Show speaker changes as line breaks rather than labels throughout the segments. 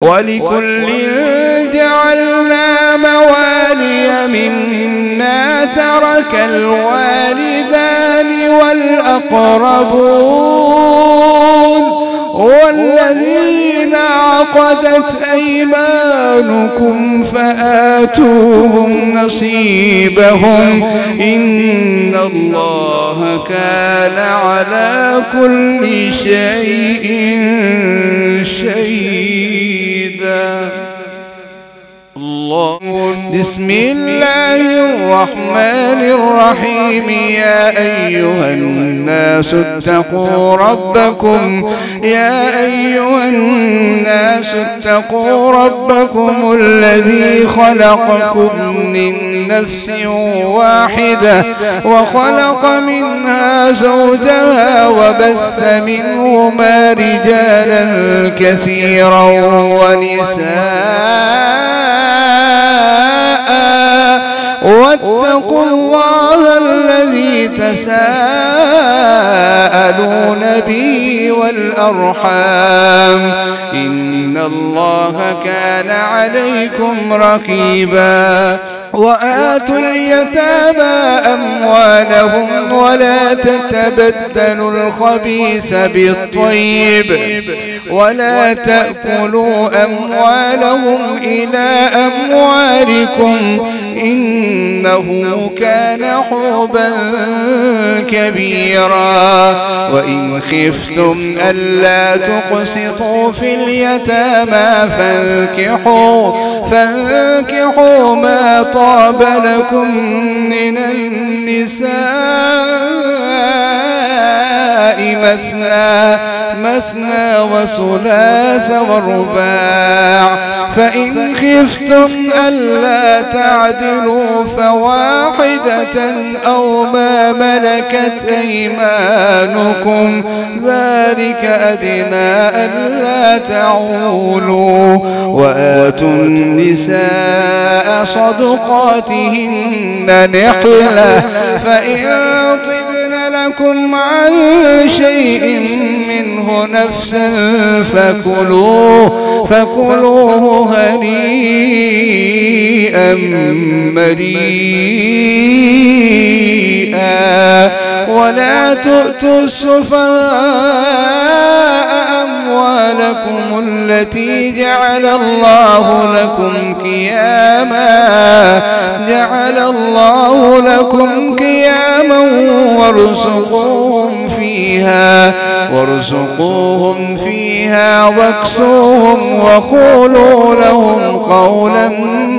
ولكل جعلنا موالي مما ترك الوالدان والأقربون والذين عقدت أيمانكم فآتوهم نصيبهم إن الله كان على كل شيء شهيدا. بسم الله الرحمن الرحيم. يا أيها الناس اتقوا ربكم الذي خلقكم من نفس واحدة وخلق منها زوجها وبث منهما رجالا كثيرا ونساء واتقوا الله الذي تساءلون به والأرحام إن الله كان عليكم رقيبا. وآتوا اليتامى أموالهم ولا تتبدلوا الخبيث بالطيب ولا تأكلوا أموالهم إلى أموالكم إنه كان حوبا كبيرا. وإن خفتم ألا تقسطوا في اليتامى فانكحوا ما طاب لكم من النساء مثنى وثلاث ورباع. فإن خفتم ألا تعدلوا فواحدة أو ما ملكت أيمانكم ذلك أدنى ألا تعولوا. وآتوا النساء صدقاتهن نحلة فإن طبن لكم عن شيء منه نفسا فكلوه هنيئا مريئا. ولا تؤتوا السفهاء أموالكم التي جعل الله لكم قياما وارزقوهم فيها واكسوهم وقولوا لهم قولا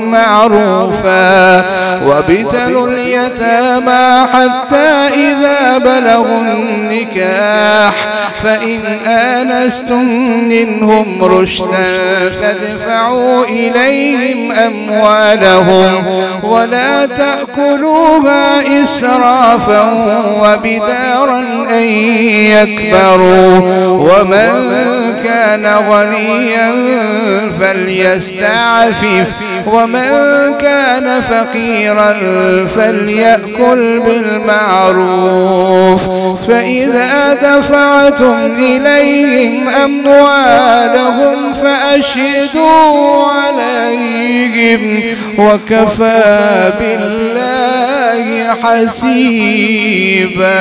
معروفا. وابتلوا اليتامى حتى إذا بلغوا النكاح فإن آنستم منهم رشدا فادفعوا إليهم أموالهم ولا تأكلوها إسرافا وبدارا أن يكبروا. ومن كان غنيا فليستعفف ومن كان فقيرا فليأكل بالمعروف. فإذا دفعتم إليهم أموالهم فأشهدوا عليهم وكفى بالله حسيبا.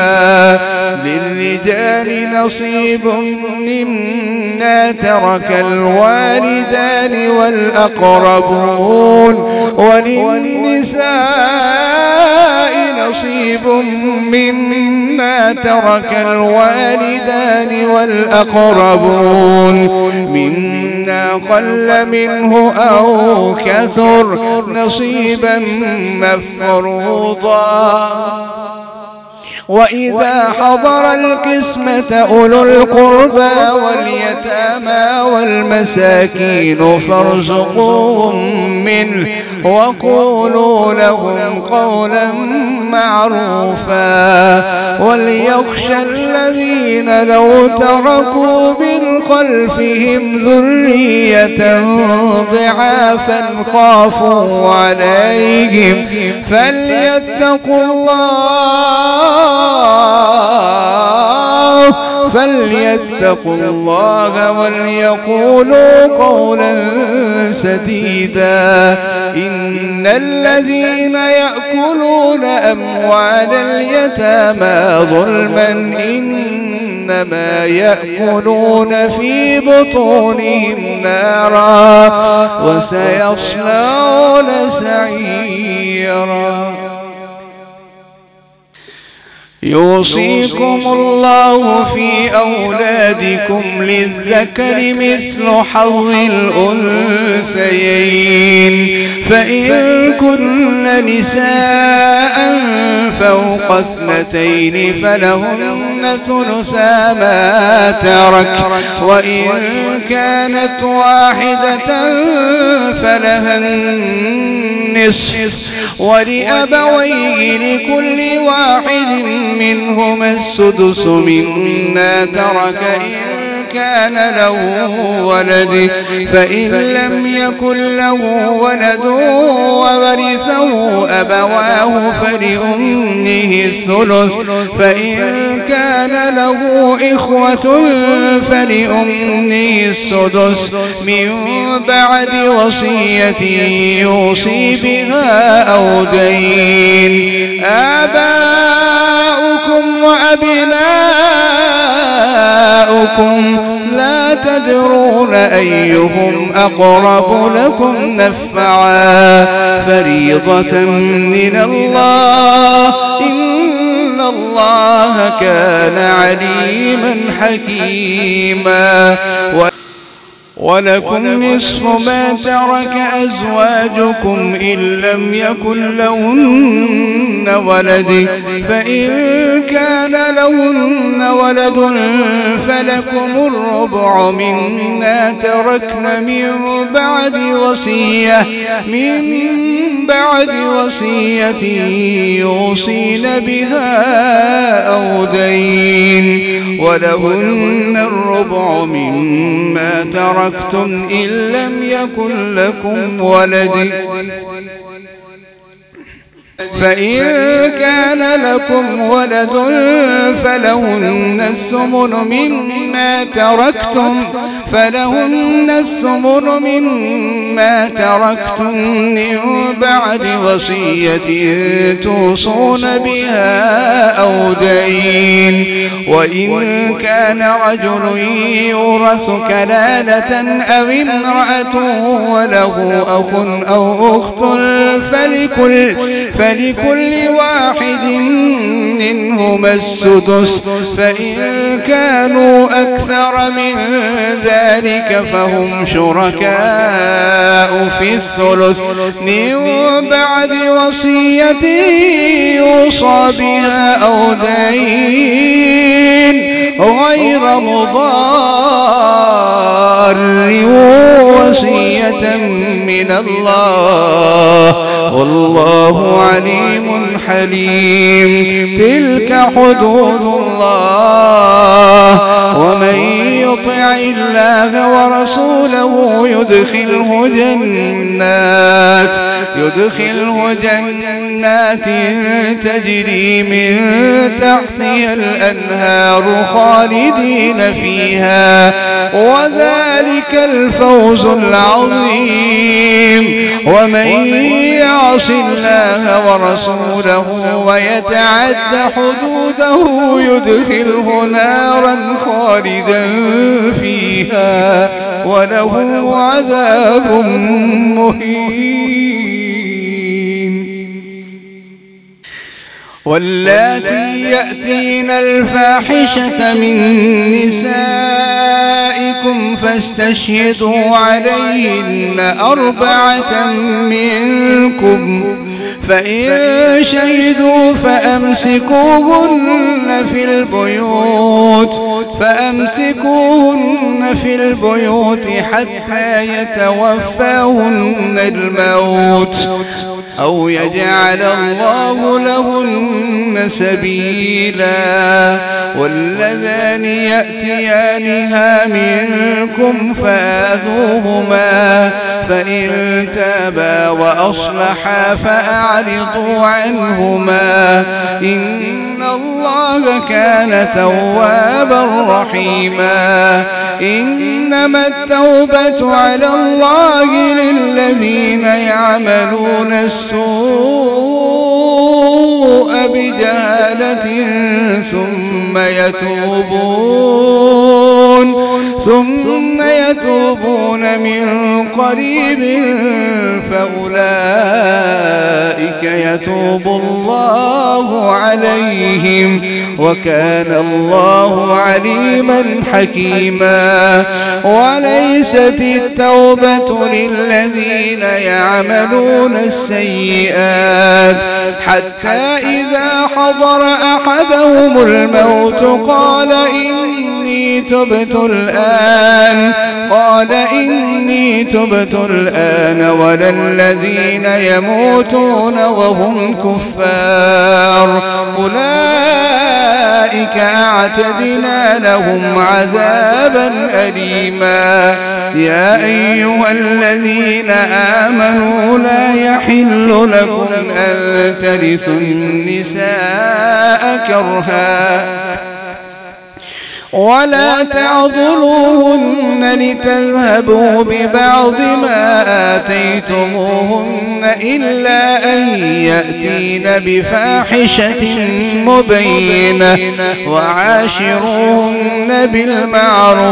للرجال نصيب مما ترك الوالدان والأقربون وللنساء نصيب مما ترك الوالدان والأقربون مما قل منه أو كثر نصيبا مفروضا. وإذا حضر القسمة أولو القربى واليتامى والمساكين فارزقوهم منه وقولوا لهم قولا معروفا. وليخشى الذين لو تركوا من خلفهم ذرية ضعافا خافوا عليهم فليتقوا الله فليتقوا الله وليقولوا قولا سديدا. إن الذين يأكلون أموال اليتامى ظلما إنما يأكلون في بطونهم نارا وسيصلون سعيرا. يوصيكم الله في أولادكم للذكر مثل حظ الأنثيين، فإن كن نساء فوق 2 فلهن ثلثا ما ترك، وإن كانت واحدة فلها النصف، ولأبويه لكل واحد منهما السدس مما ترك إن كان له ولد، فإن لم يكن له ولد وورثه أبواه فلأمه الثلث، فإن كان له إخوة فلأمه السدس من بعد وصية يوصي بها أو دين. آباؤكم وأبناؤكم لا تدرون أيهم أقرب لكم نفعا، فريضة من الله، إن الله كان عليما حكيما. ولكم نصف ما ترك أزواجكم إن لم يكن لهن ولد، فإن كان لهن ولد فلكم الربع مما تركن من بعد وصية يوصين بها أو دين، ولهن الربع مما تركتم إن لم يكن لكم ولد، فإن كان لكم ولد فلهن الثمن مما تركتم من بعد وصية توصون بها أو دين. وإن كان رجل يورث كلالة أو امرأة وله أخ أو أخت فلكل واحد منهما السدس، فإن كانوا أكثر من ذلك فهم شركاء في الثلث من بعد وصية يوصى بها أو دين غير مضار، وصية من الله، والله عليم حليم. تلك حدود الله، ومن يطع الله ورسوله يدخله جنات تجري من تحتها الأنهار خالدين فيها، وذلك الفوز العظيم. ومن يعص الله ورسوله ويتعد حدوده يدخله نارا خالدا فيها وله عذاب مهين. واللاتي يأتين الفاحشة من نسائكم فاستشهدوا عليهن 4 منكم، فإن شهدوا فأمسكوهن في البيوت حتى يتوفاهن الموت، أو يجعل الله لهن سبيلا. واللذان يأتيانها منكم فآذوهما فإن تابا وأصلحا فأعرضوا عنهما إن الله كان توابا رحيما. إنما التوبة على الله للذين يعملون السوء بجهالة ثم يتوبون من قريب فأولئك يتوب الله عليهم وكان الله عليما حكيما. وليست التوبة للذين يعملون السيئات حتى إذا حضر أحدهم الموت قال إني تبت الآن ولا الذين يموتون وهم كفار أولئك أعتدنا لهم عذابا أليما. يا أيها الذين آمنوا لا يحل لكم أن ترثوا النساء كرها ولا تعضلوهن لتذهبوا ببعض ما آتيتموهن إلا أن يأتين بفاحشة مبينة وعاشروهن بالمعروف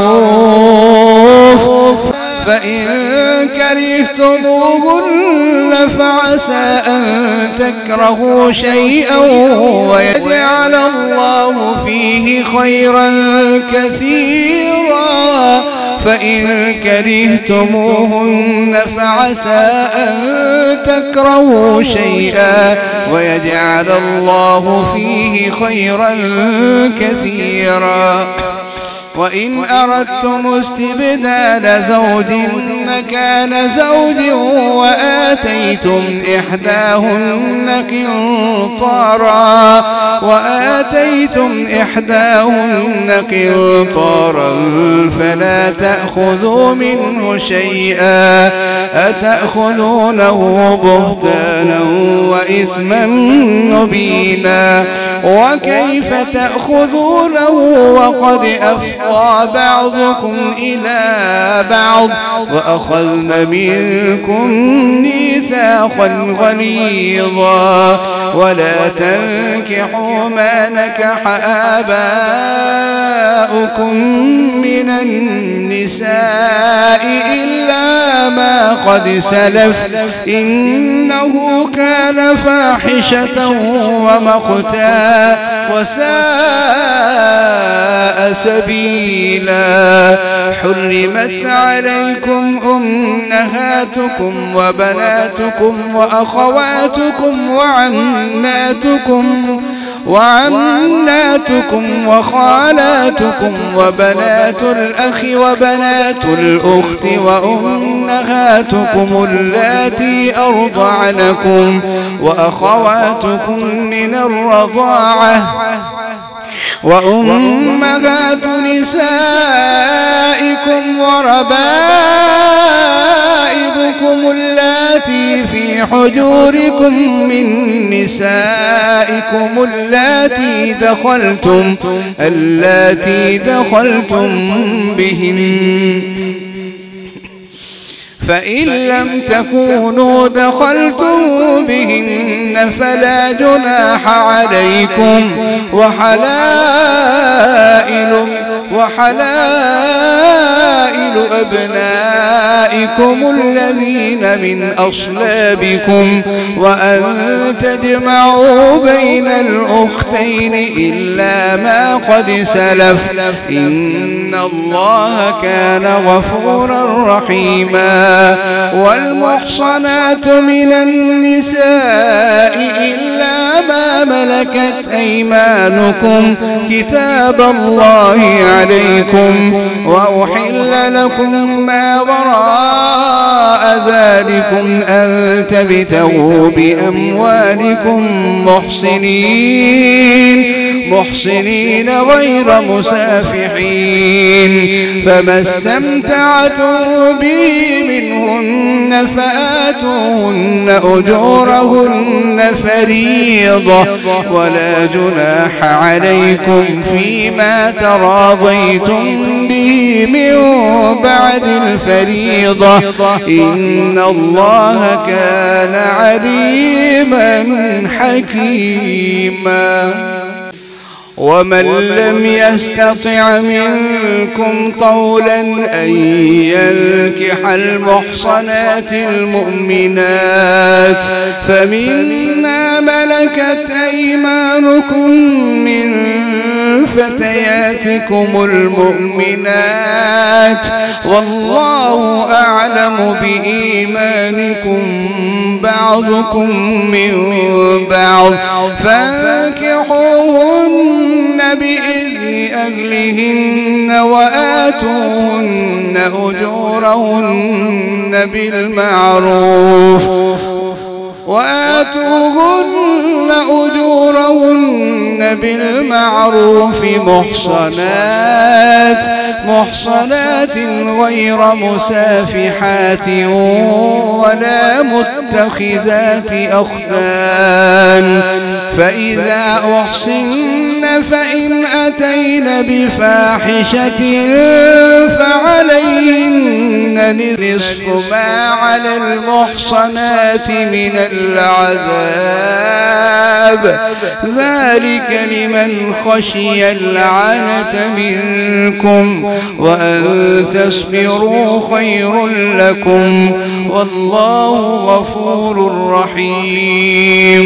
فإن كرهتموهن فعسى أن تكرهوا شيئا ويجعل الله فيه خيرا كثيرا. فإن كرهتموهن فعسى أن تكرهوا شيئا ويجعل الله فيه خيرا كثيرا. وإن أردتم استبدال زوج مكان زوج وآتيتم إحداهن قنطارا فلا تأخذوا منه شيئا أتأخذونه بهتانا وإثما مبينا. وكيف تأخذونه وقد أفضى بعضكم إلى بعض وأخذن منكم ميثاقا غليظا. ولا تنكحوا ما نكح آباؤكم من النساء إلا ما قد سلف إنه كان فاحشة ومقتا وساء سبيلا. حرمت عليكم أمهاتكم وبناتكم وأخواتكم وعماتكم وخالاتكم وبنات الأخ وبنات الأخت وأمهاتكم اللاتي أرضعنكم وأخواتكم من الرضاعة وأمهات نسائكم وربائبكم اللاتي في حجوركم من نسائكم اللاتي دخلتم بهن فإن لم تكونوا دخلتم بهن فلا جناح عليكم وحلائل أبنائكم الذين من أصلابكم وأن تجمعوا بين الأختين إلا ما قد سلف إن الله كان غفورا رحيما. والمحصنات من النساء إلا ما ملكت أيمانكم كتاب الله عليكم وأحل لكم ما وراء ذلكم أن تبتغوا بأموالكم محسنين غير مسافحين، فما استمتعتم به منهن فآتوهن أجورهن فريضة، ولا جناح عليكم فيما تراضيتم به من بعد الفريضة، إن الله كان عليما حكيما. ومن لم يستطع منكم طولا أن ينكح المحصنات المؤمنات فمما ملكت أيمانكم من فتياتكم المؤمنات، والله أعلم بإيمانكم بعضكم من بعض، فانكحوهن بإذن أهلهن وآتوهن أجورهن بالمعروف محصنات غير مسافحات ولا متخذات أخدان، فإذا أحصن فإن أتين بفاحشة فعليهن نصف ما على المحصنات من العذاب، ذلك لمن خشي العنة منكم، وأن تصبروا خير لكم، والله غفور رحيم.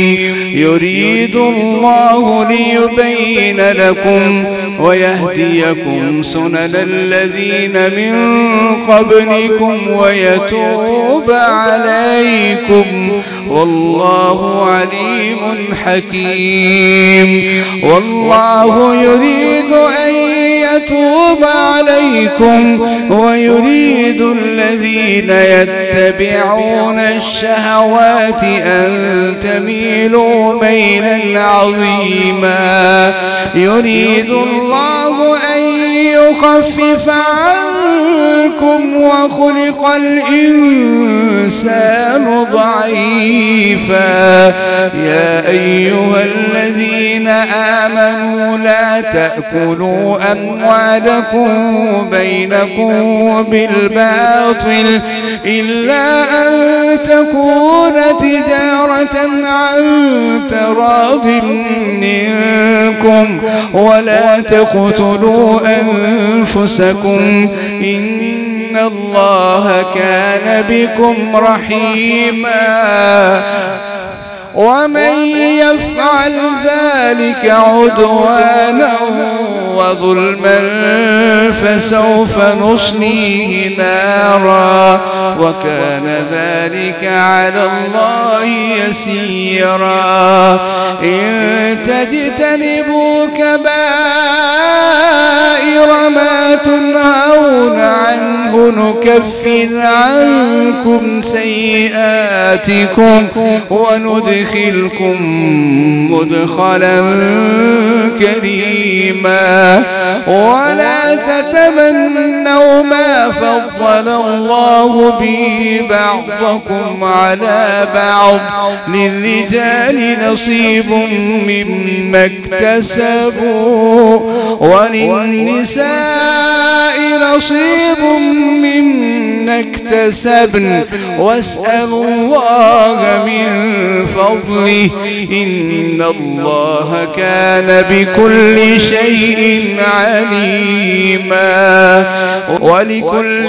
يريد الله ليبين لكم ويهديكم سنن الذين من قبلكم ويتوب عليكم، والله عليم حكيم. والله يريد أن يتوب عليكم ويريد الذين يتبعون الشهوات أن تميلوا ميلا عظيما. يريد الله أن يخفف عنكم وخلق الإنسان ضعيفا. يا أيها الذين آمنوا لا تأكلوا أموالكم بينكم بالباطل إلا أن تكون تجارة عن تراض منكم، ولا تقتلوا أنفسكم إن الله كان بكم رحيما. ومن يفعل ذلك عدوانا وظلما فسوف نصليه نارا، وكان ذلك على الله يسيرا. إن تجتنبوا كبائر ما تنهون عنه نكفر عنكم سيئاتكم وندخلكم مدخلا كريما. ولا تتمنوا ما فضل الله به بعضكم على بعض، للرجال نصيب مما اكتسبوا وللنساء نصيب مما اكتسبن، واسألوا الله من فضله إن الله كان بكل شيء عليما. ولكل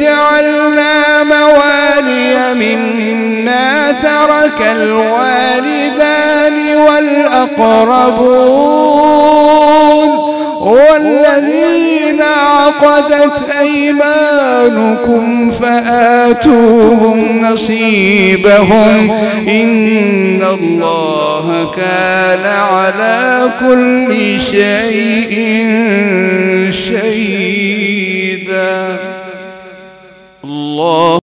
جعلنا موالي مما ترك الوالدان والأقربون والذين عقدت أيمانكم فآتوهم نصيبهم إن الله كان على كل شيء شهيدا. الله